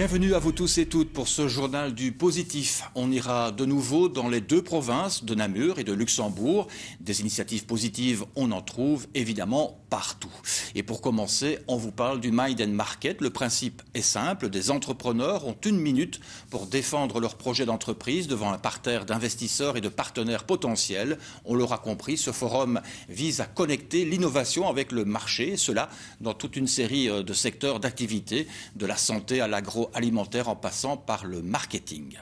Bienvenue à vous tous et toutes pour ce journal du positif. On ira de nouveau dans les deux provinces de Namur et de Luxembourg. Des initiatives positives, on en trouve évidemment partout. Et pour commencer, on vous parle du Mind and Market. Le principe est simple, des entrepreneurs ont 1 minute pour défendre leur projet d'entreprise devant un parterre d'investisseurs et de partenaires potentiels. On l'aura compris, ce forum vise à connecter l'innovation avec le marché, et cela dans toute une série de secteurs d'activité, de la santé à l'agroalimentaire en passant par le marketing.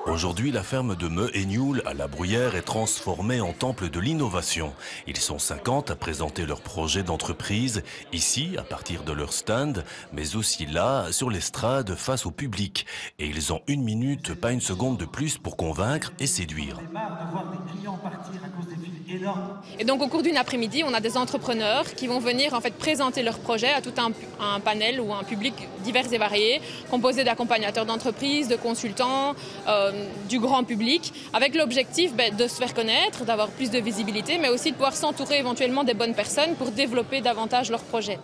Aujourd'hui, la ferme de Meux et Nioul à La Bruyère est transformée en temple de l'innovation. Ils sont 50 à présenter leur projet d'entreprise, ici, à partir de leur stand, mais aussi là, sur l'estrade, face au public. Et ils ont 1 minute, pas 1 seconde de plus pour convaincre et séduire. Et donc au cours d'une après-midi, on a des entrepreneurs qui vont venir en fait présenter leur projet à tout un panel ou un public divers et varié, composé d'accompagnateurs d'entreprises, de consultants, du grand public, avec l'objectif de se faire connaître, d'avoir plus de visibilité, mais aussi de pouvoir s'entourer éventuellement des bonnes personnes pour développer davantage leur projet.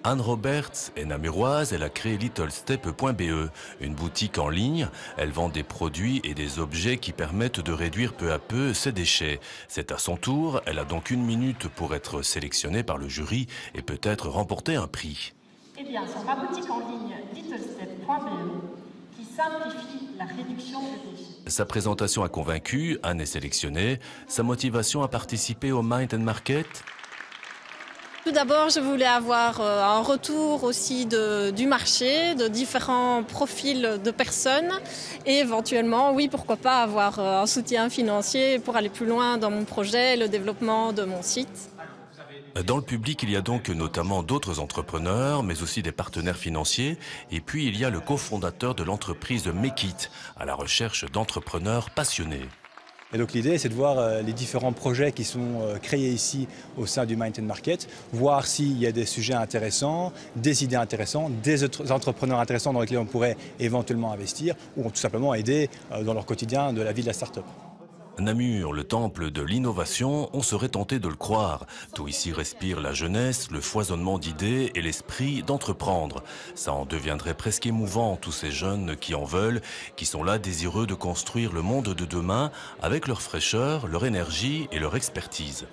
Anne Roberts est namuroise, elle a créé littlestep.be, une boutique en ligne. Elle vend des produits et des objets qui permettent de réduire peu à peu ses déchets. C'est à son tour, elle a donc 1 minute pour être sélectionnée par le jury et peut-être remporter un prix. Eh bien, sur ma boutique en ligne littlestep.be, qui simplifie la réduction des déchets. Sa présentation a convaincu, Anne est sélectionnée. Sa motivation à participer au Mind and Market ? Tout d'abord, je voulais avoir un retour aussi du marché, de différents profils de personnes et éventuellement, oui, pourquoi pas avoir un soutien financier pour aller plus loin dans mon projet, le développement de mon site. Dans le public, il y a donc notamment d'autres entrepreneurs, mais aussi des partenaires financiers. Et puis, il y a le cofondateur de l'entreprise Make It, à la recherche d'entrepreneurs passionnés. Et donc l'idée, c'est de voir les différents projets qui sont créés ici au sein du Mind and Market, voir s'il y a des sujets intéressants, des idées intéressantes, des entrepreneurs intéressants dans lesquels on pourrait éventuellement investir ou tout simplement aider dans leur quotidien de la vie de la start-up. Namur, le temple de l'innovation, on serait tenté de le croire. Tout ici respire la jeunesse, le foisonnement d'idées et l'esprit d'entreprendre. Ça en deviendrait presque émouvant, tous ces jeunes qui en veulent, qui sont là désireux de construire le monde de demain avec leur fraîcheur, leur énergie et leur expertise.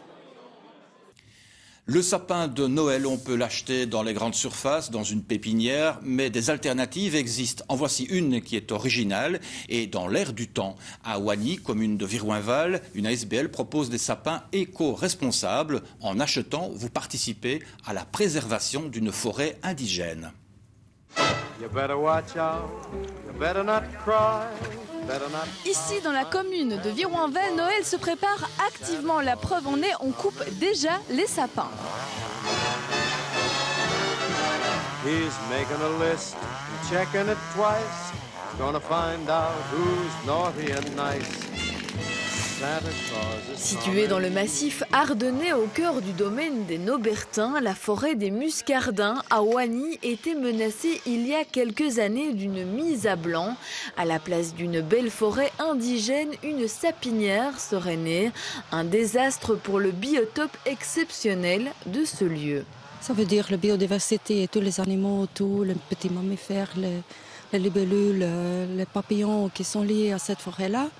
Le sapin de Noël, on peut l'acheter dans les grandes surfaces, dans une pépinière, mais des alternatives existent. En voici une qui est originale et dans l'air du temps. À Wany, commune de Virouinval, une ASBL propose des sapins éco-responsables. En achetant, vous participez à la préservation d'une forêt indigène. Ici, dans la commune de Virouinval, Noël se prépare activement. La preuve en est, on coupe déjà les sapins. He's making a list, checking it twice. Gonna find out who's naughty and nice. Située dans le massif ardennais au cœur du domaine des Nobertins, la forêt des Muscardins à Wany était menacée il y a quelques années d'une mise à blanc. À la place d'une belle forêt indigène, une sapinière serait née. Un désastre pour le biotope exceptionnel de ce lieu. Ça veut dire la biodiversité, tous les animaux, tous les petits mammifères, les libellules, les papillons qui sont liés à cette forêt-là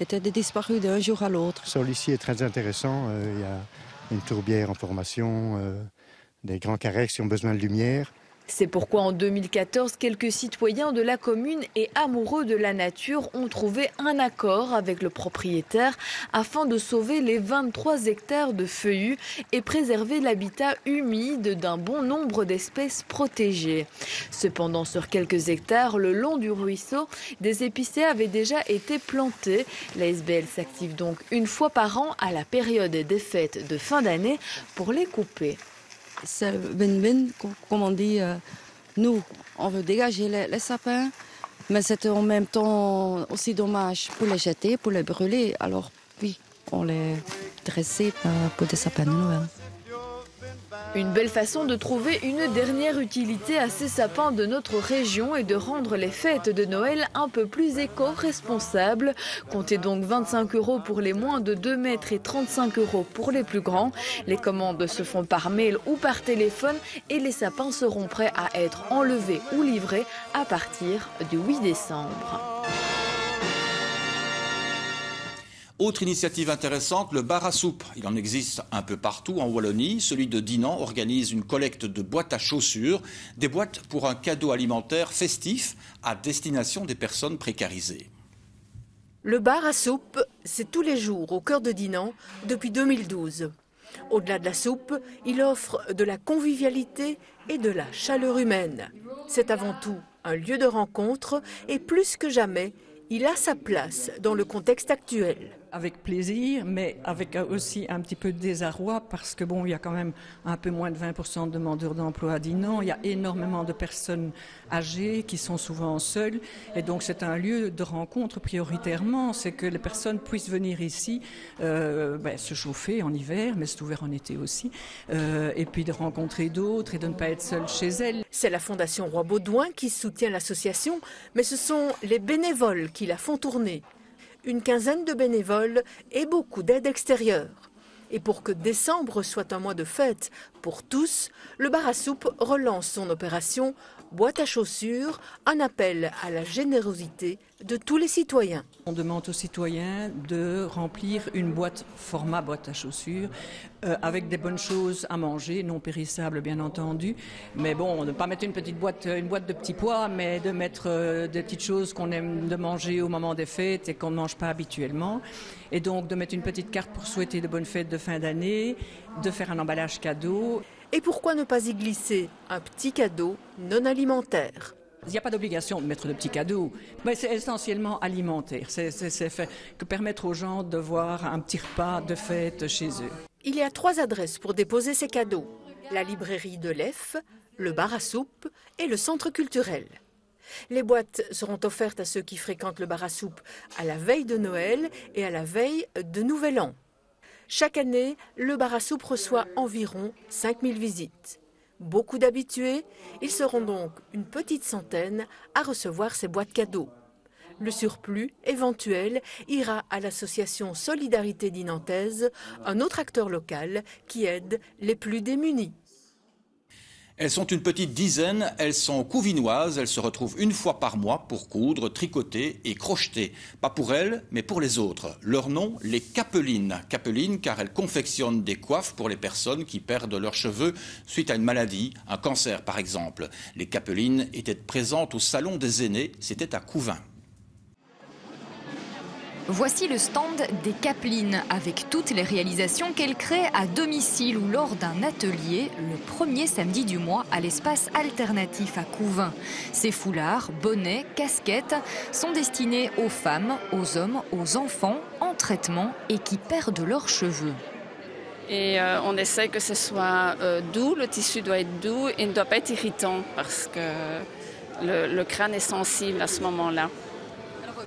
étaient disparus d'un jour à l'autre. Le sol ici est très intéressant. Il y a une tourbière en formation, des grands carex qui ont besoin de lumière. C'est pourquoi en 2014, quelques citoyens de la commune et amoureux de la nature ont trouvé un accord avec le propriétaire afin de sauver les 23 hectares de feuillus et préserver l'habitat humide d'un bon nombre d'espèces protégées. Cependant, sur quelques hectares, le long du ruisseau, des épicéas avaient déjà été plantés. La SBL s'active donc 1 fois par an à la période des fêtes de fin d'année pour les couper. C'est win-win, comme on dit. Nous, on veut dégager les sapins, mais c'est en même temps aussi dommage pour les jeter, pour les brûler. Alors oui, on les dressait pour des sapins de Noël. Une belle façon de trouver une dernière utilité à ces sapins de notre région et de rendre les fêtes de Noël un peu plus éco-responsables. Comptez donc 25 € pour les moins de 2 mètres et 35 € pour les plus grands. Les commandes se font par mail ou par téléphone et les sapins seront prêts à être enlevés ou livrés à partir du 8 décembre. Autre initiative intéressante, le bar à soupe. Il en existe un peu partout en Wallonie. Celui de Dinan organise une collecte de boîtes à chaussures, des boîtes pour un cadeau alimentaire festif à destination des personnes précarisées. Le bar à soupe, c'est tous les jours au cœur de Dinan depuis 2012. Au-delà de la soupe, il offre de la convivialité et de la chaleur humaine. C'est avant tout un lieu de rencontre et plus que jamais, il a sa place dans le contexte actuel. Avec plaisir, mais avec aussi un petit peu de désarroi parce que bon, il y a quand même un peu moins de 20% de demandeurs d'emploi à Dinan. Il y a énormément de personnes âgées qui sont souvent seules et donc c'est un lieu de rencontre prioritairement. C'est que les personnes puissent venir ici se chauffer en hiver, mais c'est ouvert en été aussi, et puis de rencontrer d'autres et de ne pas être seules chez elles. C'est la Fondation Roi Baudouin qui soutient l'association, mais ce sont les bénévoles qui la font tourner. Une quinzaine de bénévoles et beaucoup d'aide extérieure. Et pour que décembre soit un mois de fête pour tous, le bar à soupe relance son opération Boîte à chaussures, un appel à la générosité de tous les citoyens. On demande aux citoyens de remplir une boîte format boîte à chaussures avec des bonnes choses à manger, non périssables bien entendu. Mais bon, ne pas mettre une boîte de petits pois, mais de mettre des petites choses qu'on aime de manger au moment des fêtes et qu'on ne mange pas habituellement. Et donc de mettre une petite carte pour souhaiter de bonnes fêtes de fin d'année, de faire un emballage cadeau. Et pourquoi ne pas y glisser un petit cadeau non alimentaire ? Il n'y a pas d'obligation de mettre de petits cadeaux, mais c'est essentiellement alimentaire. C'est fait que permettre aux gens de voir un petit repas de fête chez eux. Il y a 3 adresses pour déposer ces cadeaux. La librairie de l'EF, le bar à soupe et le centre culturel. Les boîtes seront offertes à ceux qui fréquentent le bar à soupe à la veille de Noël et à la veille de Nouvel An. Chaque année, le bar à soupe reçoit environ 5000 visites. Beaucoup d'habitués, ils seront donc une petite centaine à recevoir ces boîtes cadeaux. Le surplus éventuel ira à l'association Solidarité Dinantaise, un autre acteur local qui aide les plus démunis. Elles sont une petite dizaine, elles sont couvinoises, elles se retrouvent une fois par mois pour coudre, tricoter et crocheter. Pas pour elles, mais pour les autres. Leur nom, les Capelines. Capelines car elles confectionnent des coiffes pour les personnes qui perdent leurs cheveux suite à une maladie, un cancer par exemple. Les Capelines étaient présentes au Salon des Aînés, c'était à Couvain. Voici le stand des Capelines, avec toutes les réalisations qu'elles créent à domicile ou lors d'un atelier, le premier samedi du mois à l'espace alternatif à Couvain. Ces foulards, bonnets, casquettes sont destinés aux femmes, aux hommes, aux enfants en traitement et qui perdent leurs cheveux. Et on essaie que ce soit doux, le tissu doit être doux et ne doit pas être irritant parce que le crâne est sensible à ce moment-là.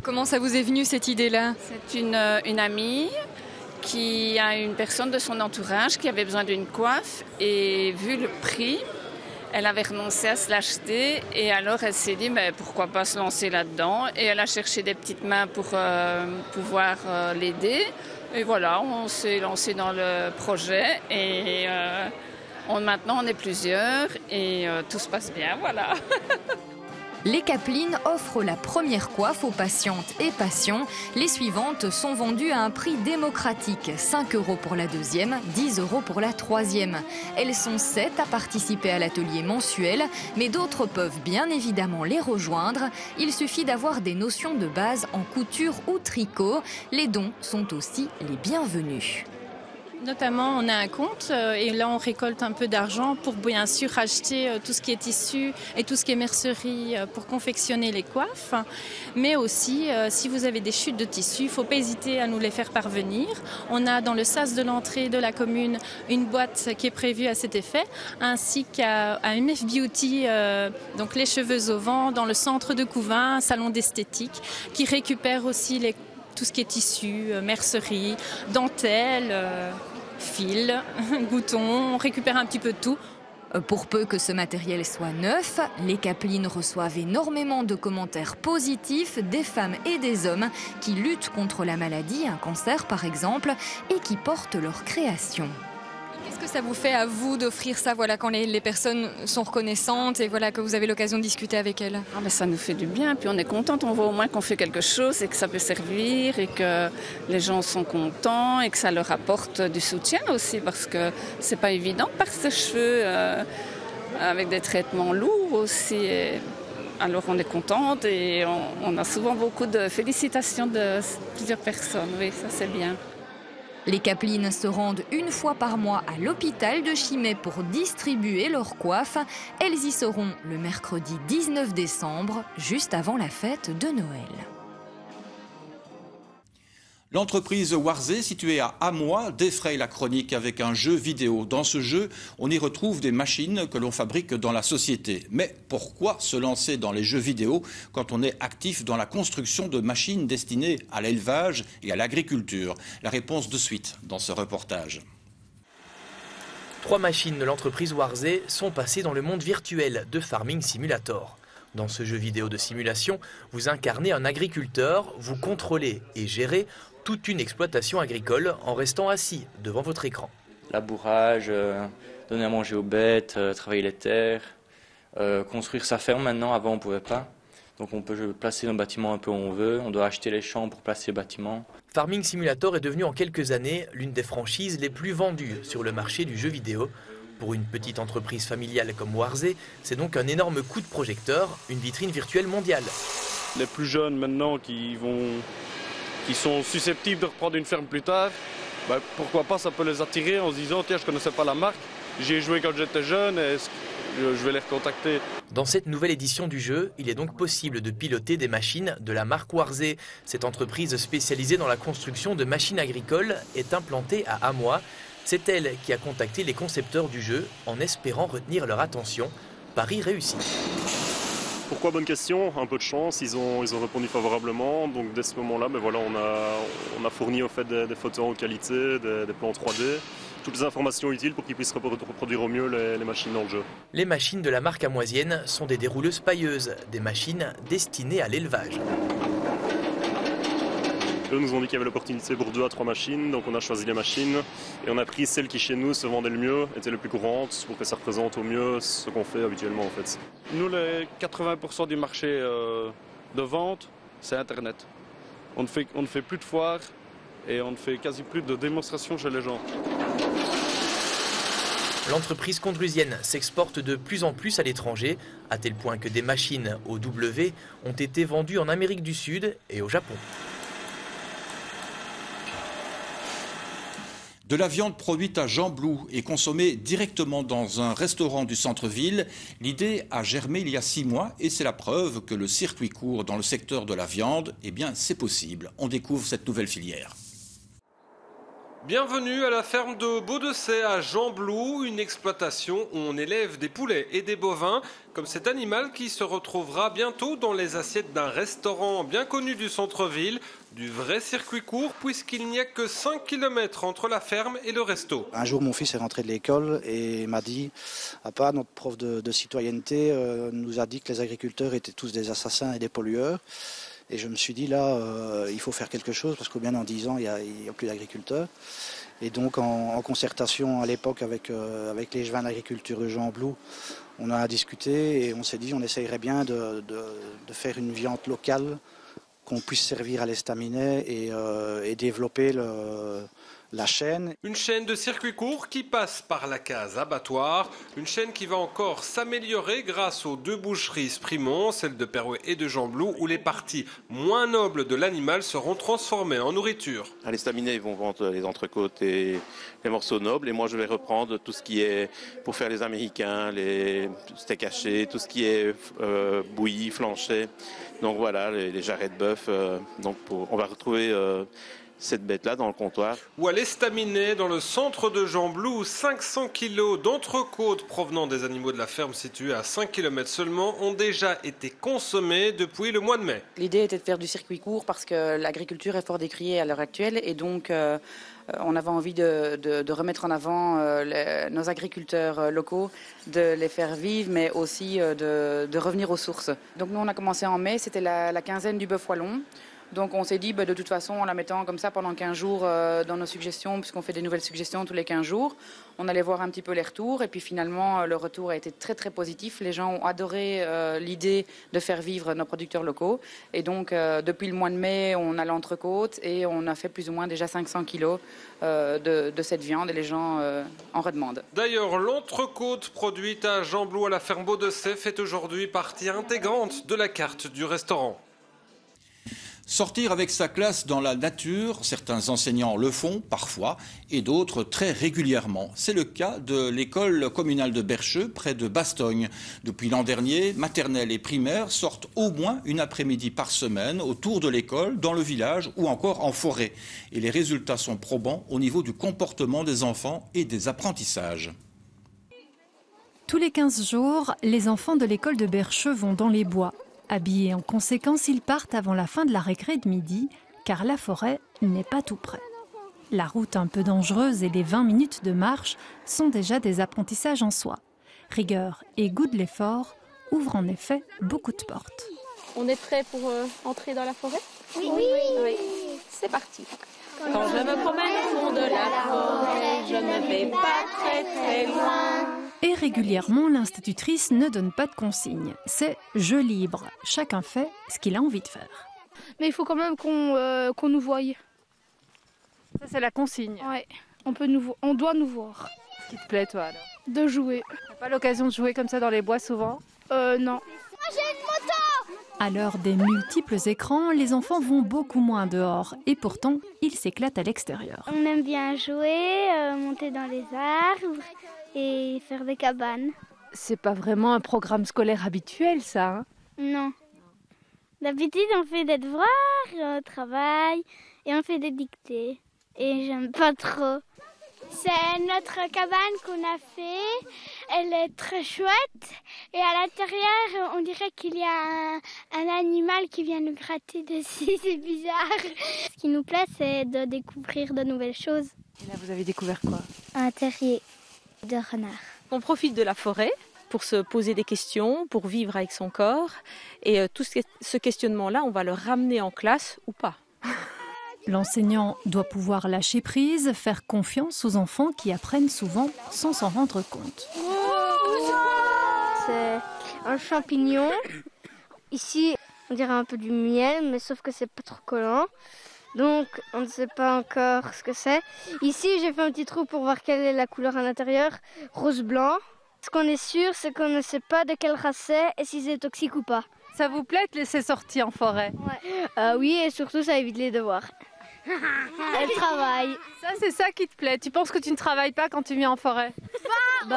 Comment ça vous est venu cette idée-là? C'est une amie qui a une personne de son entourage qui avait besoin d'une coiffe et vu le prix, elle avait renoncé à se l'acheter et alors elle s'est dit mais pourquoi pas se lancer là-dedans et elle a cherché des petites mains pour pouvoir l'aider et voilà, on s'est lancé dans le projet et maintenant on est plusieurs et tout se passe bien, voilà. Les Capelines offrent la première coiffe aux patientes et patients. Les suivantes sont vendues à un prix démocratique, 5 € pour la deuxième, 10 € pour la troisième. Elles sont 7 à participer à l'atelier mensuel, mais d'autres peuvent bien évidemment les rejoindre. Il suffit d'avoir des notions de base en couture ou tricot. Les dons sont aussi les bienvenus. Notamment, on a un compte et là, on récolte un peu d'argent pour bien sûr acheter tout ce qui est tissu et tout ce qui est mercerie pour confectionner les coiffes. Mais aussi, si vous avez des chutes de tissu, il ne faut pas hésiter à nous les faire parvenir. On a dans le sas de l'entrée de la commune une boîte qui est prévue à cet effet, ainsi qu'à MF Beauty, donc les cheveux au vent, dans le centre de Couvain, un salon d'esthétique, qui récupère aussi tout ce qui est tissu, mercerie, dentelle. fil, boutons, on récupère un petit peu de tout. Pour peu que ce matériel soit neuf, les Caplines reçoivent énormément de commentaires positifs des femmes et des hommes qui luttent contre la maladie, un cancer par exemple, et qui portent leur création. Qu'est-ce que ça vous fait à vous d'offrir ça, voilà, quand les personnes sont reconnaissantes et voilà, que vous avez l'occasion de discuter avec elles? Ah ben ça nous fait du bien, puis on est contente, on voit au moins qu'on fait quelque chose et que ça peut servir et que les gens sont contents et que ça leur apporte du soutien aussi, parce que c'est pas évident de perdre ses cheveux avec des traitements lourds aussi. Et alors on est contente et on a souvent beaucoup de félicitations de plusieurs personnes, oui, ça c'est bien. Les Caplines se rendent une fois par mois à l'hôpital de Chimay pour distribuer leurs coiffes. Elles y seront le mercredi 19 décembre, juste avant la fête de Noël. L'entreprise Warzé, située à Amois, défraye la chronique avec un jeu vidéo. Dans ce jeu, on y retrouve des machines que l'on fabrique dans la société. Mais pourquoi se lancer dans les jeux vidéo quand on est actif dans la construction de machines destinées à l'élevage et à l'agriculture? La réponse de suite dans ce reportage. 3 machines de l'entreprise Warzé sont passées dans le monde virtuel de Farming Simulator. Dans ce jeu vidéo de simulation, vous incarnez un agriculteur, vous contrôlez et gérez toute une exploitation agricole en restant assis devant votre écran. Labourage, donner à manger aux bêtes, travailler les terres, construire sa ferme maintenant, avant on ne pouvait pas. Donc on peut placer nos bâtiments un peu où on veut, on doit acheter les champs pour placer les bâtiments. Farming Simulator est devenu en quelques années l'une des franchises les plus vendues sur le marché du jeu vidéo. Pour une petite entreprise familiale comme Warzé, c'est donc un énorme coup de projecteur, une vitrine virtuelle mondiale. Les plus jeunes maintenant qui sont susceptibles de reprendre une ferme plus tard, pourquoi pas, ça peut les attirer en se disant tiens, je ne connaissais pas la marque, j'y ai joué quand j'étais jeune et je vais les recontacter. Dans cette nouvelle édition du jeu, il est donc possible de piloter des machines de la marque Warzé. Cette entreprise spécialisée dans la construction de machines agricoles est implantée à Amois. C'est elle qui a contacté les concepteurs du jeu en espérant retenir leur attention. Pari réussi. Pourquoi? Bonne question, un peu de chance, ils ont répondu favorablement. Donc dès ce moment-là, voilà, on a fourni au fait des photos en haute qualité, des plans 3D, toutes les informations utiles pour qu'ils puissent reproduire au mieux les machines dans le jeu. Les machines de la marque amoisienne sont des dérouleuses pailleuses, des machines destinées à l'élevage. Eux nous ont dit qu'il y avait l'opportunité pour 2 à 3 machines, donc on a choisi les machines et on a pris celle qui chez nous se vendait le mieux, était le plus courante pour que ça représente au mieux ce qu'on fait habituellement en fait. Nous, les 80% du marché de vente, c'est Internet. On ne fait plus de foires et on ne fait quasi plus de démonstrations chez les gens. L'entreprise condrusienne s'exporte de plus en plus à l'étranger, à tel point que des machines au W ont été vendues en Amérique du Sud et au Japon. De la viande produite à Gembloux et consommée directement dans un restaurant du centre-ville, l'idée a germé il y a 6 mois et c'est la preuve que le circuit court dans le secteur de la viande, eh bien c'est possible. On découvre cette nouvelle filière. Bienvenue à la ferme de Baudessay à Gembloux, une exploitation où on élève des poulets et des bovins, comme cet animal qui se retrouvera bientôt dans les assiettes d'un restaurant bien connu du centre-ville, du vrai circuit court puisqu'il n'y a que 5 km entre la ferme et le resto. Un jour mon fils est rentré de l'école et m'a dit « Papa, notre prof de citoyenneté nous a dit que les agriculteurs étaient tous des assassins et des pollueurs ». Et je me suis dit là, il faut faire quelque chose parce qu'au bien dans 10 ans, il n'y a plus d'agriculteurs. Et donc en concertation à l'époque avec les jeunes d'agriculture de Gembloux, on a discuté et on s'est dit on essayerait bien de faire une viande locale qu'on puisse servir à l'estaminet et développer la chaîne. Une chaîne de circuit court qui passe par la case abattoir, une chaîne qui va encore s'améliorer grâce aux 2 boucheries Sprimont, celle de Perouet et de Gembloux, où les parties moins nobles de l'animal seront transformées en nourriture. À l'estaminet, ils vont vendre les entrecôtes et les morceaux nobles, et moi je vais reprendre tout ce qui est pour faire les américains, les steaks hachés, tout ce qui est bouilli, flanché. Donc voilà, les jarrets de bœuf. On va retrouver cette bête-là dans le comptoir. Ou à l'Estaminet, dans le centre de Gembloux, où 500 kilos d'entrecôte provenant des animaux de la ferme située à 5 km seulement ont déjà été consommés depuis le mois de mai. L'idée était de faire du circuit court parce que l'agriculture est fort décriée à l'heure actuelle et donc on avait envie de remettre en avant nos agriculteurs locaux, de les faire vivre mais aussi de revenir aux sources. Donc nous on a commencé en mai, c'était la quinzaine du bœuf wallon. Donc on s'est dit, de toute façon, en la mettant comme ça pendant 15 jours dans nos suggestions, puisqu'on fait des nouvelles suggestions tous les 15 jours, on allait voir un petit peu les retours. Et puis finalement, le retour a été très très positif. Les gens ont adoré l'idée de faire vivre nos producteurs locaux. Et donc depuis le mois de mai, on a l'entrecôte et on a fait plus ou moins déjà 500 kilos de cette viande et les gens en redemandent. D'ailleurs, l'entrecôte produite à Gembloux à la ferme Baudessay fait aujourd'hui partie intégrante de la carte du restaurant. Sortir avec sa classe dans la nature, certains enseignants le font parfois et d'autres très régulièrement. C'est le cas de l'école communale de Bercheux, près de Bastogne. Depuis l'an dernier, maternelle et primaire sortent au moins une après-midi par semaine autour de l'école, dans le village ou encore en forêt. Et les résultats sont probants au niveau du comportement des enfants et des apprentissages. Tous les 15 jours, les enfants de l'école de Bercheux vont dans les bois. Habillés en conséquence, ils partent avant la fin de la récré de midi, car la forêt n'est pas tout près. La route un peu dangereuse et les 20 minutes de marche sont déjà des apprentissages en soi. Rigueur et goût de l'effort ouvrent en effet beaucoup de portes. On est prêt pour entrer dans la forêt ? Oui. C'est parti. Quand je me promène au fond de la forêt, je ne vais pas très très loin. Et régulièrement, l'institutrice ne donne pas de consignes. C'est jeu libre. Chacun fait ce qu'il a envie de faire. Mais il faut quand même qu'on nous voie. Ça, c'est la consigne. Ouais, on doit nous voir. Ce qui te plaît, toi, alors ? De jouer. T'as pas l'occasion de jouer comme ça dans les bois souvent ? Non. Moi, j'ai une moto ! À l'heure des multiples écrans, les enfants vont beaucoup moins dehors. Et pourtant, ils s'éclatent à l'extérieur. On aime bien jouer, monter dans les arbres et faire des cabanes. C'est pas vraiment un programme scolaire habituel, ça, hein ? Non. D'habitude, on fait des devoirs, on travaille et on fait des dictées. Et j'aime pas trop. C'est notre cabane qu'on a fait. Elle est très chouette. Et à l'intérieur, on dirait qu'il y a un animal qui vient nous gratter dessus. C'est bizarre. Ce qui nous plaît, c'est de découvrir de nouvelles choses. Et là, vous avez découvert quoi ? Un terrier de renard. On profite de la forêt pour se poser des questions, pour vivre avec son corps. Et tout ce questionnement-là, on va le ramener en classe ou pas. L'enseignant doit pouvoir lâcher prise, faire confiance aux enfants qui apprennent souvent sans s'en rendre compte. C'est un champignon. Ici, on dirait un peu du miel, mais sauf que c'est pas trop collant. Donc, on ne sait pas encore ce que c'est. Ici, j'ai fait un petit trou pour voir quelle est la couleur à l'intérieur. Rose-blanc. Ce qu'on est sûr, c'est qu'on ne sait pas de quelle race c'est et si c'est toxique ou pas. Ça vous plaît de laisser sortir en forêt ? Ouais. Oui, et surtout, ça évite les devoirs. Elle travaille. Ça, c'est ça qui te plaît. Tu penses que tu ne travailles pas quand tu viens en forêt ? Non.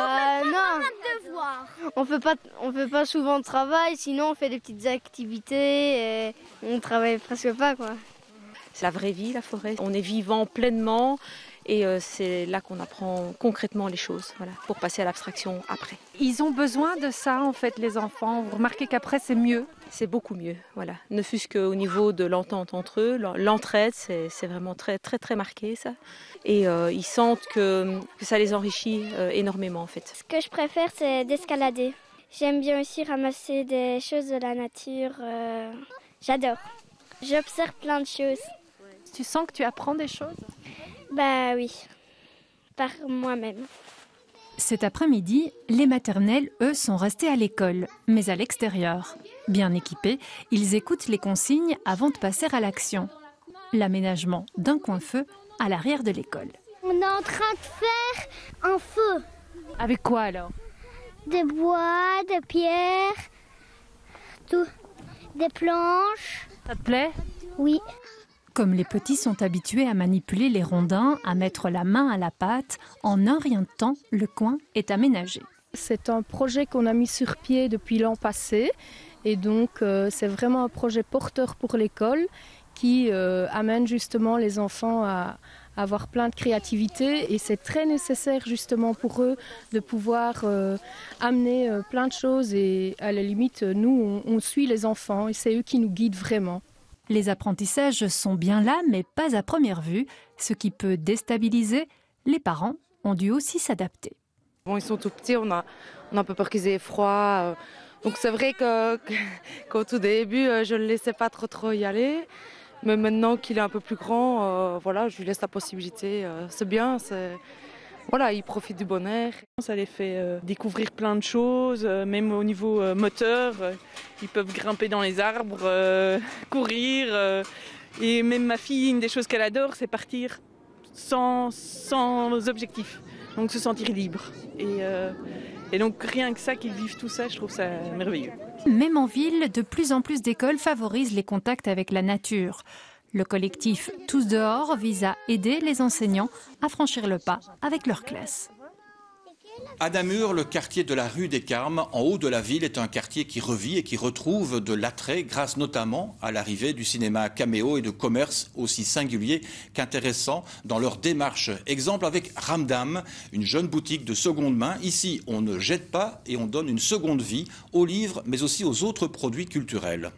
On fait pas souvent de travail, sinon on fait des petites activités et on travaille presque pas, quoi. C'est la vraie vie, la forêt. On est vivant pleinement et c'est là qu'on apprend concrètement les choses, voilà, pour passer à l'abstraction après. Ils ont besoin de ça, en fait, les enfants. Vous remarquez qu'après, c'est mieux ? C'est beaucoup mieux, voilà. Ne fût-ce qu'au niveau de l'entente entre eux, l'entraide, c'est vraiment très, très, très marqué, ça. Et ils sentent que ça les enrichit énormément, en fait. Ce que je préfère, c'est d'escalader. J'aime bien aussi ramasser des choses de la nature. J'adore. J'observe plein de choses. Tu sens que tu apprends des choses ? Bah oui, par moi-même. Cet après-midi, les maternelles, eux, sont restés à l'école, mais à l'extérieur. Bien équipés, ils écoutent les consignes avant de passer à l'action. L'aménagement d'un coin-feu à l'arrière de l'école. On est en train de faire un feu. Avec quoi alors ? Des bois, des pierres, tout. Des planches. Ça te plaît ? Oui. Comme les petits sont habitués à manipuler les rondins, à mettre la main à la pâte, en un rien de temps, le coin est aménagé. C'est un projet qu'on a mis sur pied depuis l'an passé et donc c'est vraiment un projet porteur pour l'école qui amène justement les enfants à avoir plein de créativité et c'est très nécessaire justement pour eux de pouvoir amener plein de choses et à la limite nous on suit les enfants et c'est eux qui nous guident vraiment. Les apprentissages sont bien là mais pas à première vue, ce qui peut déstabiliser. Les parents ont dû aussi s'adapter. Bon, ils sont tout petits, on a un peu peur qu'ils aient froid. Donc c'est vrai qu'au tout début, je ne le laissais pas trop y aller. Mais maintenant qu'il est un peu plus grand, voilà, je lui laisse la possibilité. C'est bien, voilà, il profite du bon air. Ça les fait découvrir plein de choses, même au niveau moteur. Ils peuvent grimper dans les arbres, courir. Et même ma fille, une des choses qu'elle adore, c'est partir sans objectif. Donc se sentir libre. Et donc rien que ça, qu'ils vivent tout ça, je trouve ça merveilleux. Même en ville, de plus en plus d'écoles favorisent les contacts avec la nature. Le collectif Tous dehors vise à aider les enseignants à franchir le pas avec leur classe. À Namur, le quartier de la rue des Carmes, en haut de la ville, est un quartier qui revit et qui retrouve de l'attrait grâce notamment à l'arrivée du cinéma caméo et de commerces aussi singuliers qu'intéressants dans leur démarche. Exemple avec Ramdam, une jeune boutique de seconde main. Ici, on ne jette pas et on donne une seconde vie aux livres mais aussi aux autres produits culturels.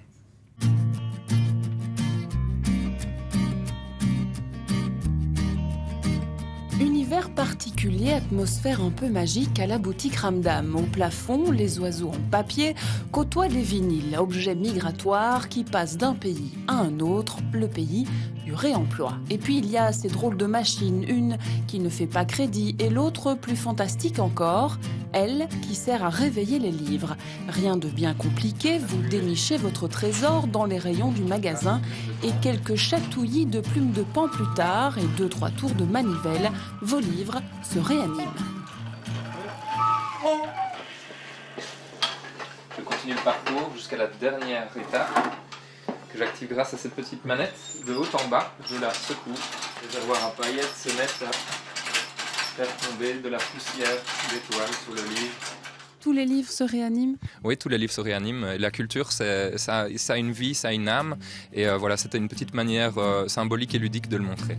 Univers particulier, atmosphère un peu magique à la boutique Ramdam. Au plafond, les oiseaux en papier côtoient les vinyles, objets migratoires qui passent d'un pays à un autre, le pays du réemploi. Et puis il y a ces drôles de machines, une qui ne fait pas crédit et l'autre plus fantastique encore, elle qui sert à réveiller les livres. Rien de bien compliqué, vous dénichez votre trésor dans les rayons du magasin et quelques chatouillis de plumes de pan plus tard et 2-3 tours de manivelle, vos livres se réaniment. Je continue le parcours jusqu'à la dernière étape que j'active grâce à cette petite manette. De haut en bas, je la secoue. Les avoirs à paillettes se mettent à faire tomber de la poussière d'étoiles sur le livre. Tous les livres se réaniment? Oui, tous les livres se réaniment. La culture, ça a une vie, ça a une âme. Et voilà, c'était une petite manière symbolique et ludique de le montrer.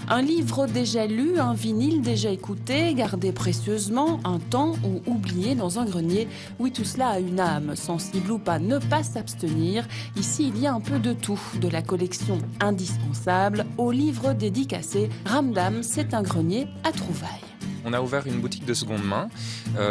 Un livre déjà lu, un vinyle déjà écouté, gardé précieusement, un temps ou oublié dans un grenier. Oui, tout cela a une âme, sensible ou pas, ne pas s'abstenir. Ici, il y a un peu de tout, de la collection indispensable aux livres dédicacés. Ramdam, c'est un grenier à trouvailles. On a ouvert une boutique de seconde main,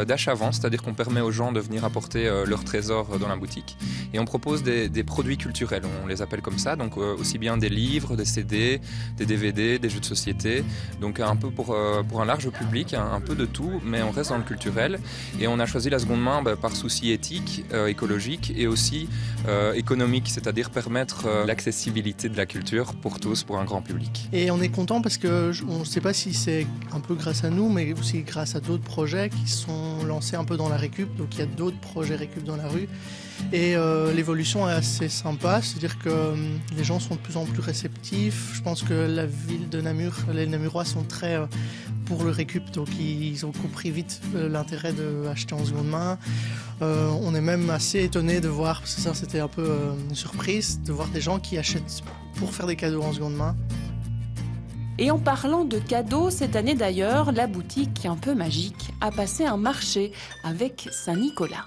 d'achat-vente, c'est-à-dire qu'on permet aux gens de venir apporter leurs trésors dans la boutique. Et on propose des produits culturels, on les appelle comme ça, donc aussi bien des livres, des CD, des DVD, des jeux de société, donc un peu pour un large public, un peu de tout, mais on reste dans le culturel. Et on a choisi la seconde main par souci éthique, écologique et aussi économique, c'est-à-dire permettre l'accessibilité de la culture pour tous, pour un grand public. Et on est content parce que on ne sait pas si c'est un peu grâce à nous, mais aussi grâce à d'autres projets qui sont lancés un peu dans la récup. Donc il y a d'autres projets récup dans la rue. Et l'évolution est assez sympa, c'est-à-dire que les gens sont de plus en plus réceptifs. Je pense que la ville de Namur, les Namurois sont très pour le récup, donc ils ont compris vite l'intérêt d'acheter en seconde main. On est même assez étonnés de voir, parce que ça c'était un peu une surprise, de voir des gens qui achètent pour faire des cadeaux en seconde main. Et en parlant de cadeaux, cette année d'ailleurs, la boutique un peu magique a passé un marché avec Saint-Nicolas.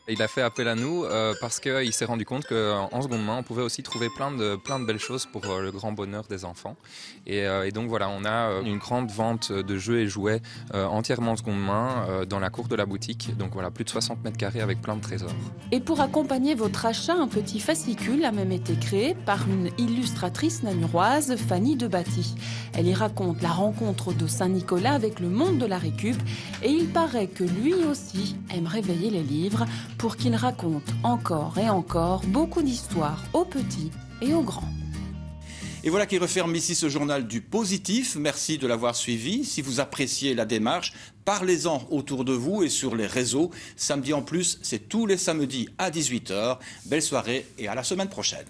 Il a fait appel à nous parce qu'il s'est rendu compte qu'en seconde main, on pouvait aussi trouver plein de belles choses pour le grand bonheur des enfants. Et donc voilà, on a une grande vente de jeux et jouets entièrement en seconde main dans la cour de la boutique. Donc voilà, plus de 60 mètres carrés avec plein de trésors. Et pour accompagner votre achat, un petit fascicule a même été créé par une illustratrice namuroise, Fanny Debatty. Elle y raconte la rencontre de Saint-Nicolas avec le monde de la récup. Et il paraît que lui aussi aime réveiller les livres pour qu'il raconte encore et encore beaucoup d'histoires aux petits et aux grands. Et voilà qui referme ici ce journal du positif. Merci de l'avoir suivi. Si vous appréciez la démarche, parlez-en autour de vous et sur les réseaux. Samedi en plus, c'est tous les samedis à 18h. Belle soirée et à la semaine prochaine.